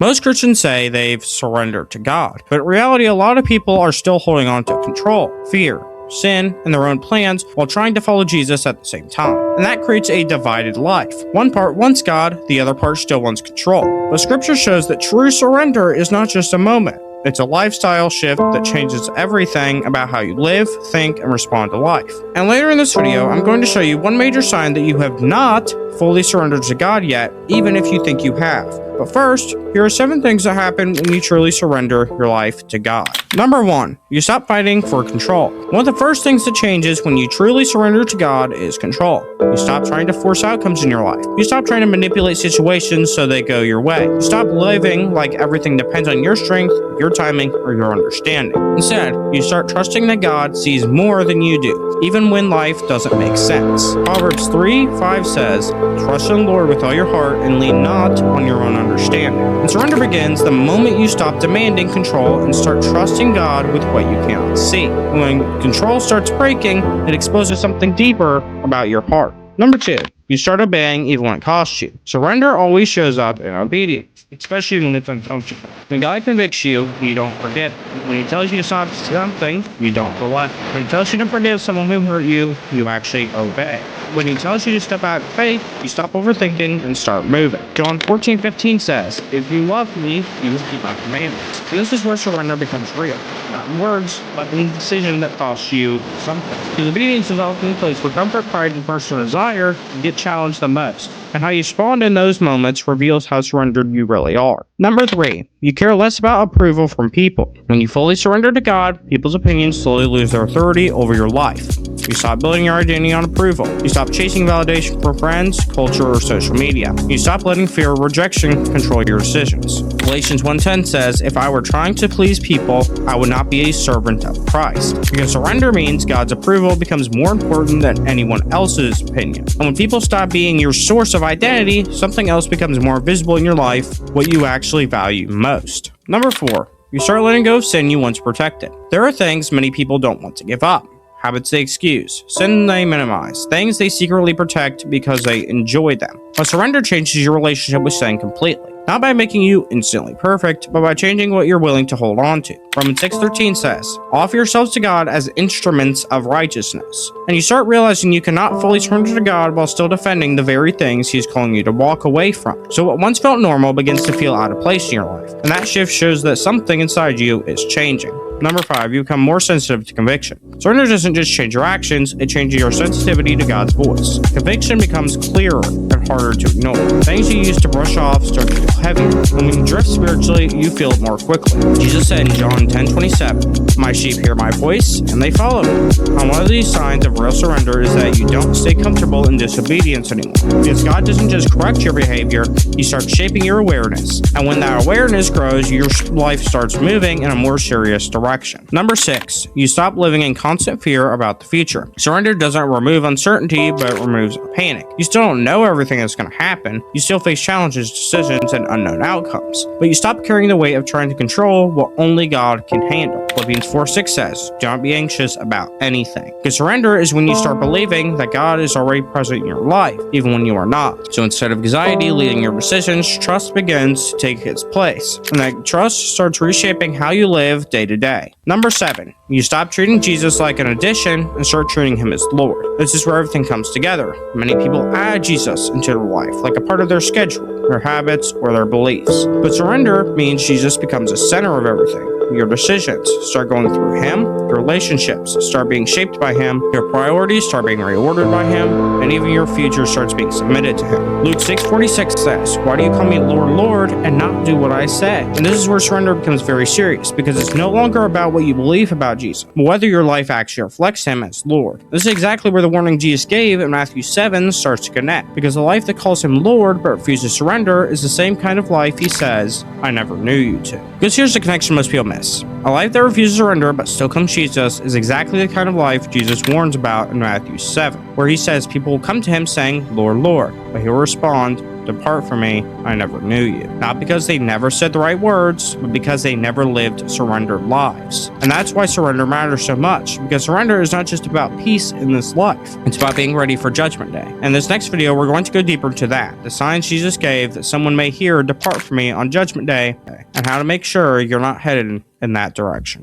Most Christians say they've surrendered to God, but in reality, a lot of people are still holding on to control, fear, sin, and their own plans while trying to follow Jesus at the same time. And that creates a divided life. One part wants God, the other part still wants control. But scripture shows that true surrender is not just a moment. It's a lifestyle shift that changes everything about how you live, think, and respond to life. And later in this video, I'm going to show you one major sign that you have not fully surrendered to God yet, even if you think you have. But first, here are 7 things that happen when you truly surrender your life to God. Number 1, you stop fighting for control. One of the first things that changes when you truly surrender to God is control. You stop trying to force outcomes in your life. You stop trying to manipulate situations so they go your way. You stop living like everything depends on your strength, your timing, or your understanding. Instead, you start trusting that God sees more than you do, even when life doesn't make sense. Proverbs 3:5 says, "Trust in the Lord with all your heart and lean not on your own understanding." And surrender begins the moment you stop demanding control and start trusting God with what you cannot see. When control starts breaking, it exposes something deeper about your heart. Number 2, you start obeying even when it costs you. Surrender always shows up in obedience, especially when it's uncomfortable. When God convicts you, you don't forget. When He tells you to stop something, you don't relent. When He tells you to forgive someone who hurt you, you actually obey. When He tells you to step out in faith, you stop overthinking and start moving. John 14:15 says, "If you love me, you will keep my commandments." And this is where surrender becomes real. Not in words, but in a decision that costs you something. Because obedience is often the place where comfort, pride, and personal desire get challenged the most. And how you respond in those moments reveals how surrendered you really are. Number 3, you care less about approval from people. When you fully surrender to God, people's opinions slowly lose their authority over your life. You stop building your identity on approval. You stop chasing validation from friends, culture, or social media. You stop letting fear or rejection control your decisions. Galatians 1:10 says, "If I were trying to please people, I would not be a servant of Christ." Because surrender means God's approval becomes more important than anyone else's opinion. And when people stop being your source of identity, something else becomes more visible in your life, what you actually value most. Number 4, you start letting go of sin you once protected. There are things many people don't want to give up. Habits they excuse, sin they minimize, things they secretly protect because they enjoy them. But surrender changes your relationship with sin completely. Not by making you instantly perfect, but by changing what you're willing to hold on to. Romans 6:13 says, "Offer yourselves to God as instruments of righteousness." And you start realizing you cannot fully surrender to God while still defending the very things He's calling you to walk away from. So what once felt normal begins to feel out of place in your life. And that shift shows that something inside you is changing. Number 5, you become more sensitive to conviction. Surrender doesn't just change your actions, it changes your sensitivity to God's voice. Conviction becomes clearer and harder to ignore. Things you used to brush off start to feel heavier. And when you drift spiritually, you feel it more quickly. Jesus said in John 10:27, "My sheep hear my voice, and they follow me." And one of these signs of real surrender is that you don't stay comfortable in disobedience anymore. Because God doesn't just correct your behavior, He starts shaping your awareness. And when that awareness grows, your life starts moving in a more serious direction. Number 6, you stop living in constant fear about the future. Surrender doesn't remove uncertainty, but it removes panic. You still don't know everything that's going to happen. You still face challenges, decisions, and unknown outcomes. But you stop carrying the weight of trying to control what only God can handle. Philippians 4:6 says, "Do not be anxious about anything." Because surrender is when you start believing that God is already present in your life, even when you are not. So instead of anxiety leading your decisions, trust begins to take its place. And that trust starts reshaping how you live day to day. Number 7, you stop treating Jesus like an addition and start treating Him as Lord. This is where everything comes together. Many people add Jesus into their life, like a part of their schedule, their habits, or their beliefs. But surrender means Jesus becomes the center of everything. Your decisions start going through Him, your relationships start being shaped by Him, your priorities start being reordered by Him, and even your future starts being submitted to Him. Luke 6:46 says, "Why do you call me Lord, Lord, and not do what I say?" And this is where surrender becomes very serious, because it's no longer about what you believe about Jesus, but whether your life actually reflects Him as Lord. This is exactly where the warning Jesus gave in Matthew 7 starts to connect, because the life that calls Him Lord but refuses to surrender is the same kind of life He says, "I never knew you" to. Because here's the connection most people miss. A life that refuses to surrender but still comes to Jesus is exactly the kind of life Jesus warns about in Matthew 7, where He says people will come to Him saying, "Lord, Lord," but He will respond, Depart from me, I never knew you. Not because they never said the right words, but because they never lived surrendered lives. And that's why surrender matters so much, because surrender is not just about peace in this life. It's about being ready for Judgment Day. In this next video, we're going to go deeper into that, the signs Jesus gave that someone may hear depart from me on Judgment Day, and how to make sure you're not headed in that direction.